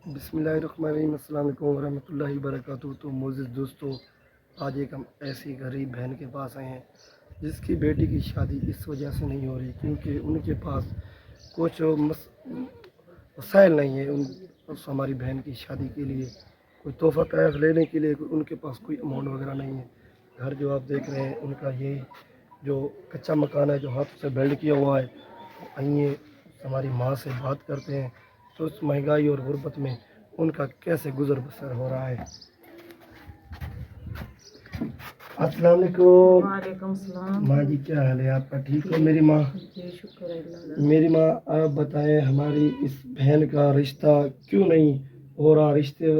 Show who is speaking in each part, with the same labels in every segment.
Speaker 1: بسم اللہ الرحمن الرحیم، السلام علیکم ورحمۃ اللہ وبرکاتہ۔ تو معزز دوستو، آج ایک ہم ایسی غریب بہن کے پاس آئے ہیں جس کی بیٹی کی شادی اس وجہ سے نہیں ہو رہی کیونکہ ان کے پاس کچھ وسائل نہیں ہے۔ ہماری بہن کی شادی کے لیے کوئی تحفہ تحائف لینے کے لیے ان کے پاس کوئی اماؤنٹ وغیرہ نہیں ہے۔ گھر جو آپ دیکھ رہے ہیں ان کا یہ جو کچا مکان ہے جو ہاتھ سے بلڈ کیا ہوا ہے، آئیے ہماری ماں سے بات کرتے ہیں تو اس مہنگائی اور غربت میں ان کا کیسے گزر بسر ہو رہا ہے۔ السلام علیکم۔
Speaker 2: وعلیکم السلام
Speaker 1: ماں جی، کیا حال ہے آپ کا؟ ٹھیک ہو میری ماں؟
Speaker 2: جی، شکر ہے اللہ کا۔
Speaker 1: میری ماں، آپ بتائیں ہماری اس بہن کا رشتہ کیوں نہیں ہو رہا؟ رشتے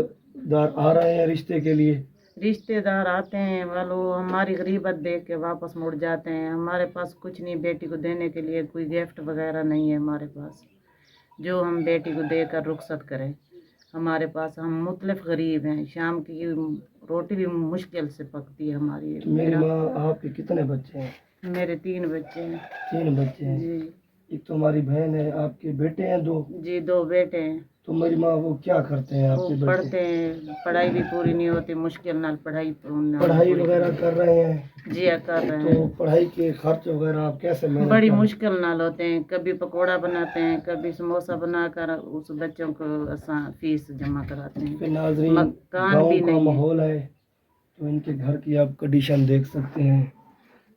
Speaker 1: دار آ رہے ہیں رشتے کے لیے؟
Speaker 2: رشتے دار آتے ہیں والو ہماری غریبت دیکھ کے واپس مڑ جاتے ہیں۔ ہمارے پاس کچھ نہیں بیٹی کو دینے کے لیے، کوئی گفٹ وغیرہ نہیں ہے ہمارے پاس جو ہم بیٹی کو دے کر رخصت کریں۔ ہمارے پاس ہم مختلف غریب ہیں، شام کی روٹی بھی مشکل سے پکتی ہے ہماری۔
Speaker 1: میری ماں، آپ کے کتنے بچے ہیں؟
Speaker 2: میرے 3 بچے ہیں۔
Speaker 1: 3 بچے ہیں؟
Speaker 2: جی
Speaker 1: ایک تو ہماری بہن ہے، آپ کے بیٹے ہیں 2؟
Speaker 2: جی، 2 بیٹے ہیں۔
Speaker 1: تو میری ماں، وہ کیا کرتے ہیں آپ
Speaker 2: وہ
Speaker 1: کے بیٹے؟
Speaker 2: پڑھتے ہیں، پڑھائی بھی پوری نہیں ہوتی، مشکل نال پڑھائی
Speaker 1: وغیرہ کر رہے ہیں؟
Speaker 2: جی کر رہے
Speaker 1: تو
Speaker 2: ہیں۔
Speaker 1: پڑھائی کے خرچ وغیرہ آپ کیسے مینج
Speaker 2: بڑی
Speaker 1: کریں؟
Speaker 2: مشکل نال ہوتے ہیں، کبھی پکوڑا بناتے ہیں، کبھی سموسا بنا کر اس بچوں کو فیس جمع کراتے ہیں۔
Speaker 1: ناظرین،
Speaker 2: مکان
Speaker 1: گاؤں
Speaker 2: بھی
Speaker 1: کا
Speaker 2: نہیں ہے۔
Speaker 1: ماحول ہے تو ان کے گھر کی آپ کنڈیشن دیکھ سکتے ہیں۔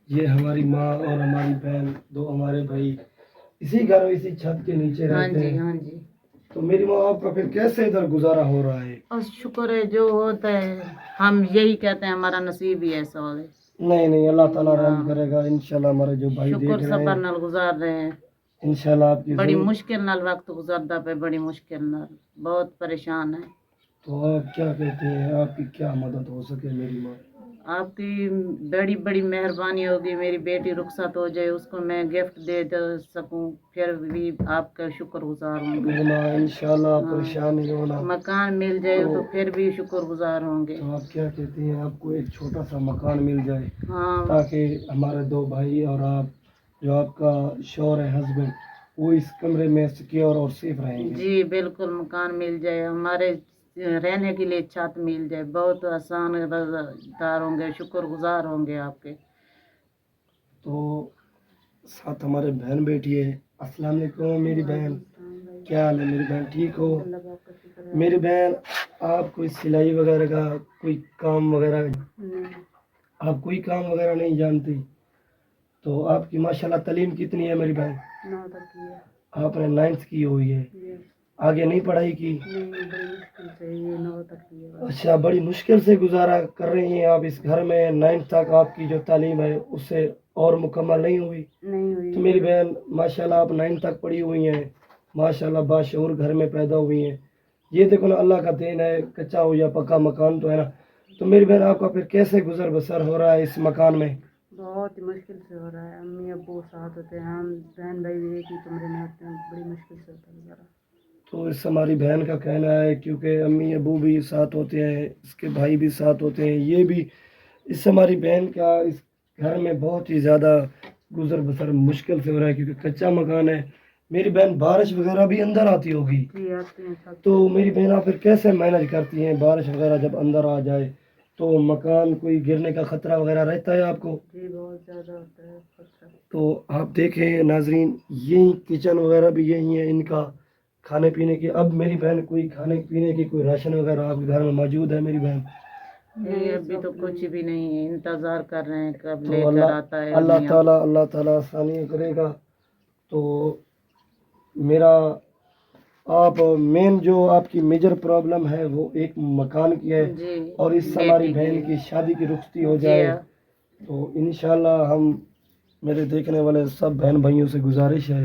Speaker 1: یہ ہماری ماں اور ہماری بہن، 2 ہمارے بھائی اسی گھر اسی چھت کے نیچے
Speaker 2: ہاں
Speaker 1: رہتے
Speaker 2: جی
Speaker 1: ہیں۔
Speaker 2: ہاں جی،
Speaker 1: تو میری ماں، آپ کا پھر کیسے ادھر گزارا ہو رہا ہے؟
Speaker 2: اور شکر ہے جو ہوتا ہے، ہم یہی کہتے ہیں ہمارا نصیب ہی ایسا ہو۔
Speaker 1: نہیں، اللہ تعالیٰ رحم کرے گا انشاءاللہ۔ ہمارے جو بھائی
Speaker 2: شکر
Speaker 1: دیکھ رہے
Speaker 2: صبر
Speaker 1: ہیں
Speaker 2: نال گزار رہے ہیں۔
Speaker 1: انشاءاللہ آپ کی
Speaker 2: بڑی
Speaker 1: ضرور۔
Speaker 2: مشکل نال وقت گزرتا پہ، بڑی مشکل نال، بہت پریشان ہے۔
Speaker 1: تو آپ کیا کہتے ہیں، آپ کی کیا مدد ہو سکے میری ماں؟
Speaker 2: آپ کی بڑی بڑی مہربانی ہوگی، میری بیٹی رخصت ہو جائے، اس کو میں گفٹ دے سکوں، پھر بھی آپ کا شکر گزار ہوں گے۔
Speaker 1: میری ماں، انشاءاللہ آپ پریشان نہیں ہونا۔
Speaker 2: مکان مل جائے تو پھر بھی شکر گزار ہوں گے۔
Speaker 1: تو آپ کیا کہتے ہیں، آپ کو ایک چھوٹا سا مکان مل جائے
Speaker 2: ہاں
Speaker 1: تاکہ ہمارے 2 بھائی اور آپ، جو آپ کا شوہر ہے، ہسبینڈ، وہ اس کمرے میں سیکیور اور سیف رہیں گے۔
Speaker 2: جی بالکل، مکان مل جائے، ہمارے رہنے کے لیے چھت مل جائے، بہت آسان دار ہوں گے، شکر گزار ہوں گے آپ کے۔
Speaker 1: تو ساتھ ہمارے بہن بیٹھی ہے۔ السلام علیکم میری بہن، کیا حال ہے میری بہن؟ ٹھیک ہو میری بہن؟ آپ کوئی سلائی وغیرہ کا کوئی کام وغیرہ، آپ کوئی کام وغیرہ نہیں جانتی؟ تو آپ کی ماشاءاللہ تعلیم کتنی ہے میری بہن؟
Speaker 2: 9 تک کی ہے۔
Speaker 1: آپ نے 9th کی ہوئی ہے، آگے نہیں پڑھائی کی؟
Speaker 2: نہیں، بڑی مشکل سے یہ 9 تک کی ہے۔
Speaker 1: اچھا، بڑی مشکل سے گزارا کر رہی ہیں آپ اس گھر میں۔ 9th تک آپ کی جو تعلیم ہے اس سے اور مکمل نہیں ہوئی؟
Speaker 2: نہیں ہوئی۔
Speaker 1: تو میری بہن ماشاءاللہ آپ 9th تک پڑھی ہوئی ہیں، ماشاءاللہ باشعور گھر میں پیدا ہوئی ہیں۔ یہ دیکھو نا، اللہ کا دین ہے، کچا ہو یا پکا مکان تو ہے نا۔ تو میری بہن، آپ کا پھر کیسے گزر بسر ہو رہا ہے اس مکان میں؟
Speaker 2: بہت ہی مشکل سے ہو رہا ہے، امی ابو ساتھ ہوتے ہیں، ہم بہن بھائی بھی ایک ہی کمرے میں ہوتے ہیں، بڑی مشکل سے ہوتا ہے گزارا۔
Speaker 1: تو اس ہماری بہن کا کہنا ہے کیونکہ امی ابو بھی ساتھ ہوتے ہیں، اس کے بھائی بھی ساتھ ہوتے ہیں، یہ بھی اس ہماری بہن کا اس گھر میں بہت ہی زیادہ گزر بسر مشکل سے ہو رہا ہے کیونکہ کچا مکان ہے۔ میری بہن، بارش وغیرہ بھی اندر آتی ہوگی؟
Speaker 2: جی آتے ہیں چھت
Speaker 1: تو
Speaker 2: سے۔
Speaker 1: میری بہن، آپ پھر کیسے مینج کرتی ہیں؟ بارش وغیرہ جب اندر آ جائے تو مکان کوئی گرنے کا خطرہ وغیرہ رہتا ہے آپ کو؟
Speaker 2: جی بہت زیادہ ہوتا ہے خطرہ۔
Speaker 1: تو آپ دیکھیں ناظرین، یہی کچن وغیرہ بھی یہی ہے ان کا، کھانے پینے کی۔ اب میری بہن، کوئی کھانے پینے کی کوئی راشن وغیرہ آپ کے گھر میں موجود ہے میری بہن؟
Speaker 2: نہیں، ابھی تو کچھ بھی نہیں ہے، انتظار کر رہے ہیں کب لے
Speaker 1: تو
Speaker 2: کر آتا ہے
Speaker 1: اللہ
Speaker 2: میاں۔
Speaker 1: تعالیٰ آسانی کرے گا۔ تو میرا، آپ مین جو آپ کی میجر پرابلم ہے وہ ایک مکان کی ہے،
Speaker 2: جی،
Speaker 1: اور اس سے ہماری بہن کی شادی کی رخصتی ہو جائے تو انشاءاللہ ہم، میرے دیکھنے والے سب بہن بھائیوں سے گزارش ہے،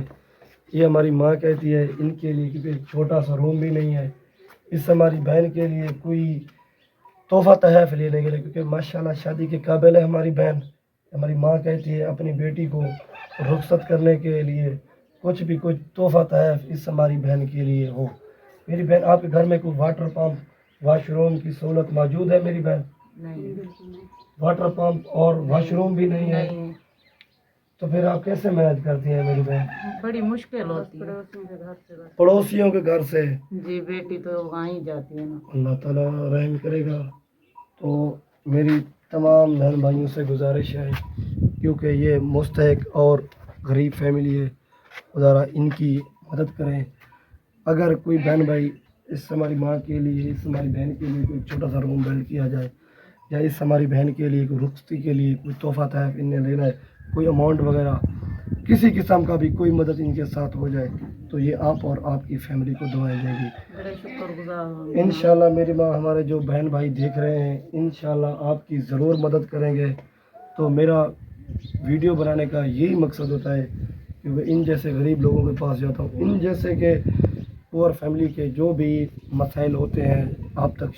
Speaker 1: یہ ہماری ماں کہتی ہے ان کے لیے کیونکہ ایک چھوٹا سا روم بھی نہیں ہے، اس ہماری بہن کے لیے کوئی تحفہ تحائف لینے کے لیے، کیونکہ ماشاءاللہ شادی کے قابل ہے ہماری بہن۔ ہماری ماں کہتی ہے اپنی بیٹی کو رخصت کرنے کے لیے کچھ بھی کچھ تحفہ تحائف اس ہماری بہن کے لیے ہو۔ میری بہن، آپ کے گھر میں کوئی واٹر پمپ، واش روم کی سہولت موجود ہے میری بہن؟
Speaker 2: نہیں،
Speaker 1: واٹر پمپ اور واش روم بھی نہیں ہے؟ تو پھر آپ کیسے مینج کرتی ہیں میری بہن؟
Speaker 2: بڑی مشکل ہوتی ہے
Speaker 1: پڑوسیوں کے گھر سے؟
Speaker 2: جی بیٹی تو وہاں ہی جاتی ہے نا.
Speaker 1: اللہ تعالیٰ رحم کرے گا. تو میری تمام بہن بھائیوں سے گزارش ہے، کیونکہ یہ مستحق اور غریب فیملی ہے، خدا ان کی مدد کریں. اگر کوئی بہن بھائی اس ہماری ماں کے لیے، اس ہماری بہن کے لیے کوئی چھوٹا سا روم بلڈ کیا جائے، یا اس ہماری بہن کے لیے کوئی رخصتی کے لیے کوئی تحفہ تحائف انہیں دینا ہے، کوئی اماؤنٹ وغیرہ کسی قسم کا بھی کوئی مدد ان کے ساتھ ہو جائے، تو یہ آپ اور آپ کی فیملی کو دعائیں دیں گی.
Speaker 2: بڑے شکر گزار ہوں.
Speaker 1: انشاءاللہ میری ماں، ہمارے جو بہن بھائی دیکھ رہے ہیں انشاءاللہ آپ کی ضرور مدد کریں گے. تو میرا ویڈیو بنانے کا یہی مقصد ہوتا ہے کہ وہ ان جیسے غریب لوگوں کے پاس جاتا ہوں، ان جیسے کہ پور فیملی کے جو بھی مسائل ہوتے ہیں آپ تک